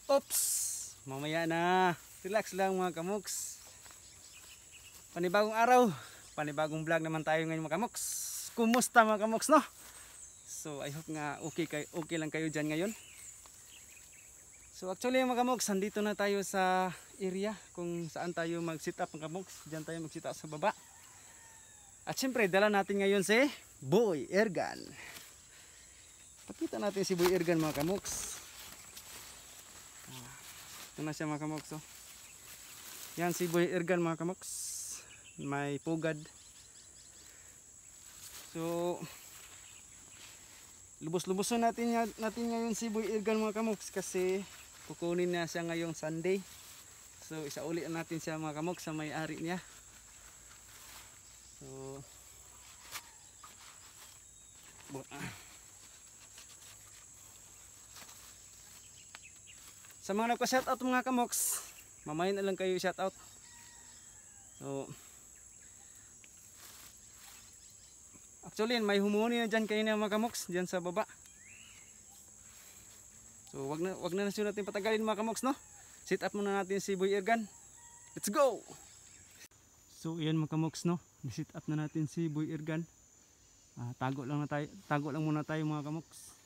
Oops! Mamaya na. Relax lang mga kamoks. Panibagong araw. Panibagong vlog naman tayo ngayon mga kamoks. Kumusta mga kamoks, no? So I hope nga okay lang kayo dyan ngayon. So actually mga kamoks, andito na tayo sa area kung saan tayo mag-sit up mga kamoks. Diyan tayo mag-sit up sa baba. At syempre dala natin ngayon si Boy Ergan. Pakita natin si Boy Ergan mga kamoks. Ito na siya mga kamoks, oh. Yan si Boy Ergan mga kamoks. May pugad. So lubos-luboson natin ngayon si Boy Ergan mga kamoks kasi kukunin na siya ngayong Sunday. So isauli natin siya mga kamoks sa may-ari niya. So sa mga nagpa-shoutout mga kamoks, mamaya na lang kayo shoutout. So actually may humuni na dyan kayo na mga kamoks, dyan sa baba. So wag na natin patagalin mga kamoks, no? Sit up muna natin si Boy Ergan. Let's go! So yan mga kamoks, no? Sit up na natin si Boy Ergan. Tago lang muna tayo mga kamoks.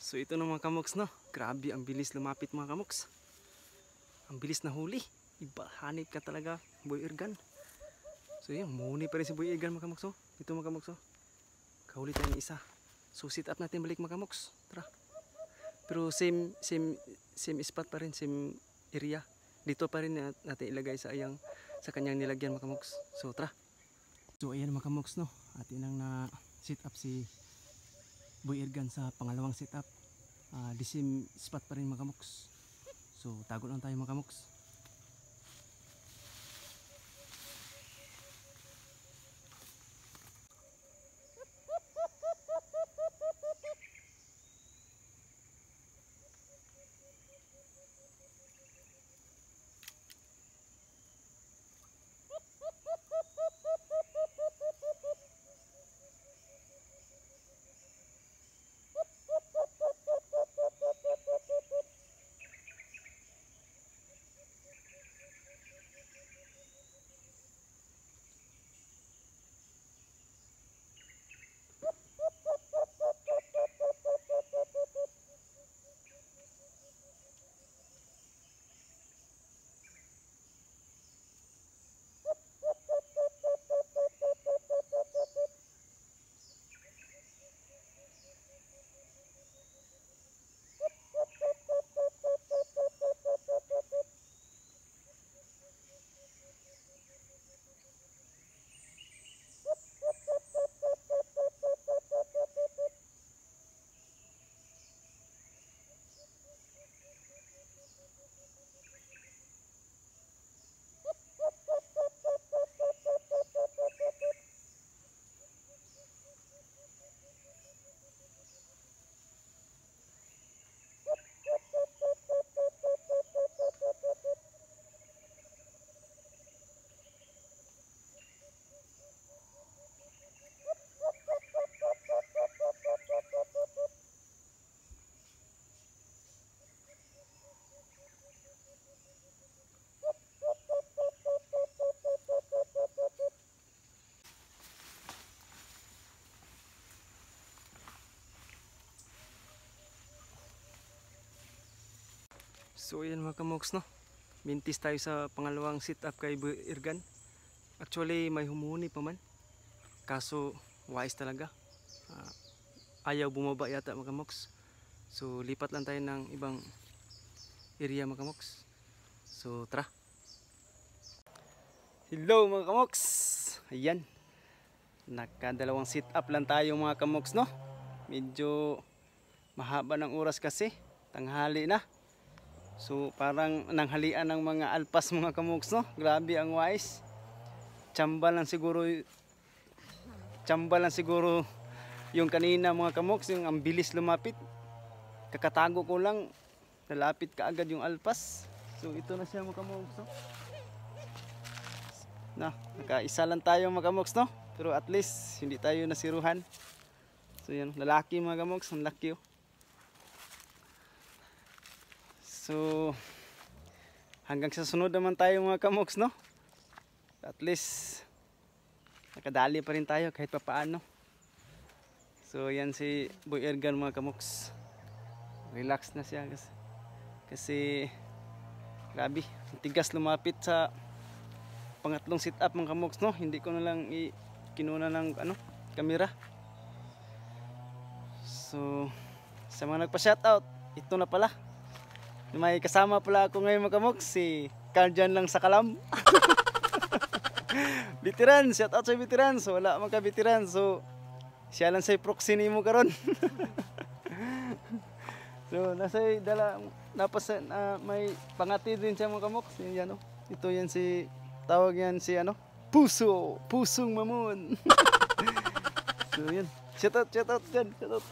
So ito na mga kamoks, no? Grabe ang bilis lumapit mga kamoks. Ang bilis na huli. Iba, hanip ka talaga Boy Ergan. So yan, muni pa rin si Boy Ergan mga kamoks, oh. Ito mga kamoks, oh. Kahuli tayo ng isa. So sit up natin balik mga kamoks. Tara. Pero same spot pa rin, same area. Dito pa rin natin ilagay sa kanyang nilagyan mga kamoks. So tara. So ayan mga kamoks, no? Atin ang na sit up si Boy Ergan sa pangalawang sit up. The same spot pa rin mga kamoks. So tago lang tayo mga kamoks. So yan mga kamoks no. Mintis tayo sa pangalawang sit up kay Boy Irgan. Actually may humuni pa man. Kaso wise talaga. Ayaw bumaba yata mga kamoks. So lipat lang tayo ng ibang area mga kamoks. So tara. Hello mga kamoks. Ayan. Nakadalawang sit up lang tayo mga kamoks no. Medyo mahaba ng oras kasi. Tanghali na. So parang nanghalian ng mga alpas mga kamoks no. Grabe ang wise. Tsamba lang siguro yung kanina mga kamoks, yung ang bilis lumapit. Kakatago ko lang, nalapit ka agad yung alpas. So ito na siya mga kamoks no. Nakaisa lang tayo mga kamoks no. Pero at least hindi tayo nasiruhan. So yan, lalaki mga kamoks, ang laki oh. So hanggang sa sunod naman tayo mga kamoks no. At least nakadali pa rin tayo kahit papaano. So yan si Boy Irgan mga kamoks. Relax na siya kasi grabe, tigas lumapit sa pangatlong sit up mga kamoks no. Hindi ko na lang kinuna ng camera. So sa mga nagpa-shoutout, ito na pala. May kasama pala ako ngayon mga kamoks, si Karjan lang sa Kalam. Veteran, shout out sa veteran. So wala man ka veteran. So siya lang say proxy nimo karon. So nasa may pangati din siya mga kamoks. Yan oh. Ito yan si tawag yan si Pusong Mamon. So yan. Shout out dyan, shout out.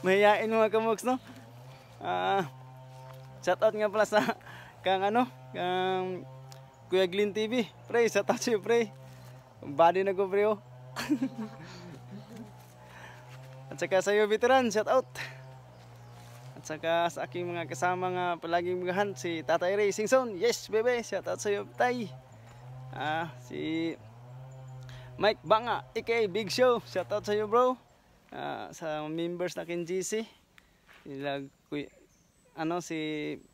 Mahihain mga kamoks no. Shout out nga pala sa kang Kuya Glenn TV. Pre, shout out sa'yo pre. Body na ko pre oh. At saka sa'yo veteran, shout out. At saka sa aking mga kasama nga palaging magahan, si Tatay Ray Singson. Yes bebe, shout out sa'yo tay. Si Mike Banga, aka Big Show, shout out sa'yo bro. Sa members na kin GC, si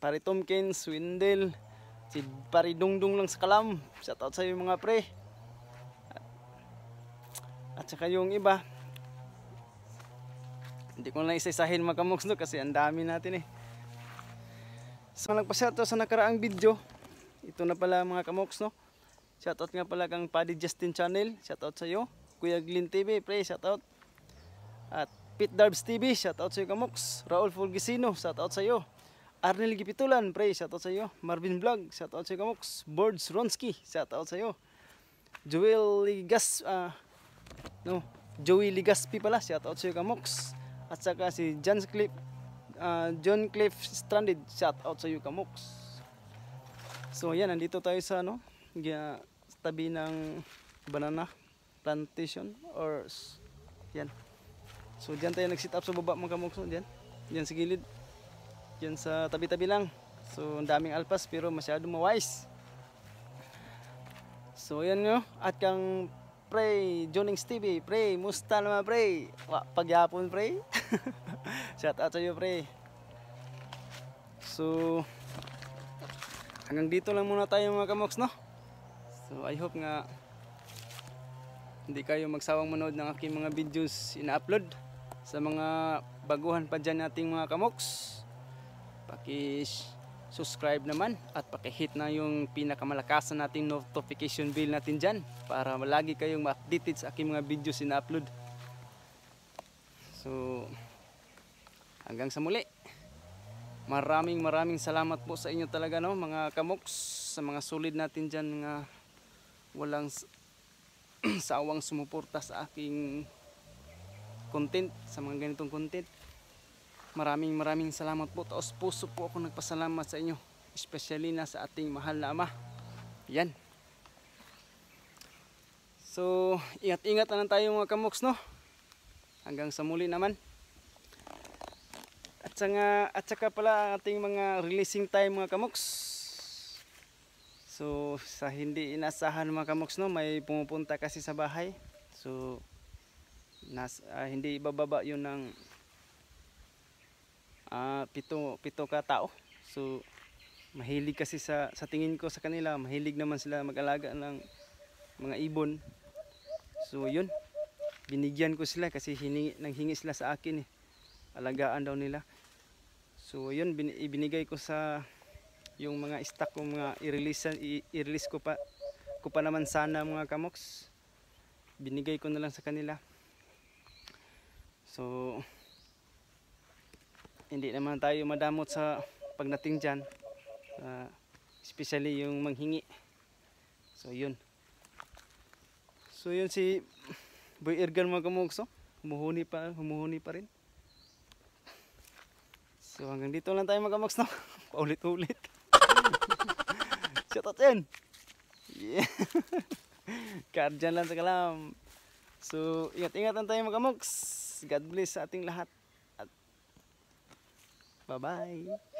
Pari Tomkins, Windel, si Pari Dungdung lang sa Kalam, shout out sa iyo mga pre. At saka yung iba, hindi ko na isa-isahin mga kamoks no, kasi ang dami natin eh. So nagpa-shoutout sa nakaraang video, ito na pala mga kamoks no. Shoutout nga pala kang Paddy Justin Channel, shoutout sa iyo. Kuya Glenn TV, pre, shoutout. At Pete Darbs TV, shoutout sa iyo kamoks. Raul Fulgisino, shoutout sa iyo. Arnel Gipitulan, pre, shoutout sa iyo. Marvin Vlog, shoutout sa iyo kamoks. Boards Ronski, shoutout sa iyo. Joey Ligaspi pala, shoutout sa iyo kamoks. At saka si John Cliff Stranded, shoutout sa iyo kamoks. So yan, nandito tayo sa tabi ng banana plantation or yan. So diyan tayo nag-sit up sa baba mga kamoks, diyan. Diyan sa gilid. Diyan sa tabi-tabi lang. So ang daming alpas pero masyado mawise. So yan nyo. At kang pre, Jonings TV, pre, musta naman pre? Pagyapon pre. Shout out sa iyo pre. So hanggang dito lang muna tayo mga kamoks no. So I hope nga hindi kayo magsawang manood ng aking mga videos ina-upload. Sa mga baguhan pa dyan nating mga kamoks, paki-subscribe naman at paki-hit na yung pinakamalakasan nating notification bell natin dyan para lagi kayong ma-updated sa aking mga videos ina-upload. So hanggang sa muli, maraming salamat po sa inyo talaga no mga kamoks, sa mga solid natin dyan nga walang sawang sumuporta sa aking content, sa mga ganitong content. Maraming salamat po. Taos puso po ako nagpasalamat sa inyo, especially na sa ating mahal na ama. Yan. So ingat-ingat na lang tayo mga kamoks no. Hanggang sa muli naman. At saka pala ating mga releasing time mga kamoks. So sa hindi inasahan mga kamoks no, may pumupunta kasi sa bahay. So hindi ibababa yun ng pito ka tao. So mahilig kasi sa tingin ko sa kanila, mahilig naman sila mag-alaga ng mga ibon. So yun, binigyan ko sila kasi nanghingi sila sa akin eh. Alagaan daw nila. So yun, ibinigay ko sa yung mga stock ko, mga i-release ko pa naman sana mga kamoks. Binigay ko na lang sa kanila. So hindi naman tayo madamot sa pagdating dyan, especially yung manghingi. So yun si Boy Ergan mga kamoks, oh. Humuhuni pa rin. So hanggang dito lang tayo mga kamoks, no? Paulit-ulit. Shout out yan. Yeah. Dyan lang sa kalam. So ingat-ingatan tayo mga kamoks. God bless sa ating lahat. At bye-bye.